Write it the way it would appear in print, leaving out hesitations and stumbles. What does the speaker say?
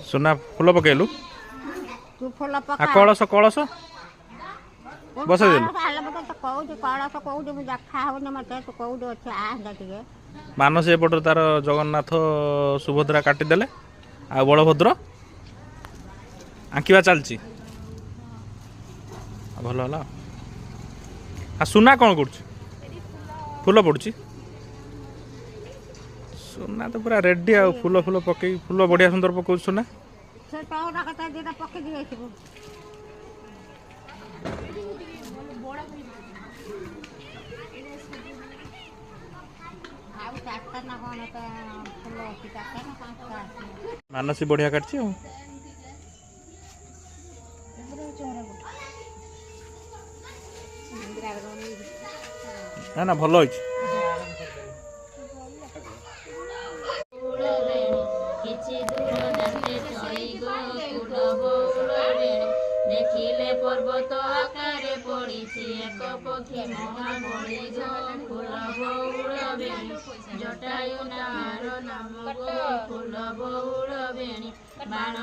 सुना फूल पकेलु तू फूल आ पका कलश कलश बसई देलु मत तो कौन कलश कौन मुझे देखा हो मत तू कौन अच्छे आस टे ମାନସ ଏପଟରେ ତାର ଜଗନ୍ନାଥ ସୁଭଦ୍ରା କାଟିଦେଲେ ଆଉ ବଳଭଦ୍ର ଆଙ୍କିବା ଚାଲିଛି ଭଲ ହେଲା ଆଉ ସୁନା କ'ଣ କରୁଛି ଫୁଲ ପଡ଼ୁଛି ସୁନା ତ ପୁରା ରେଡି ଆଉ ଫୁଲ ଫୁଲ ପକେଇ ଫୁଲ ବଢ଼ିଆ ସୁନ୍ଦର ପକଉଛି ସୁନା से टौरा कता जेटा पके दिए छिबो आउ चारटा ना कोन त फुल की चारटा ना पांचटा ମାନସୀ ବଢ଼ିଆ କାଟିଛି ଆଉ ନା ନା ଭଲ ହେଇଛି ଦେଖିଲେ ପର୍ବତ ଆକାରେ ପଡ଼ିଛି ଏକ ପକ୍ଷୀ ମହାବଳି ଫୁଲ ବଉଳ ବେଣୀ ଜଟାୟୁ ନାର ନାମ ଫୁଲ ବଉଳ ବେଣୀ ବାଣ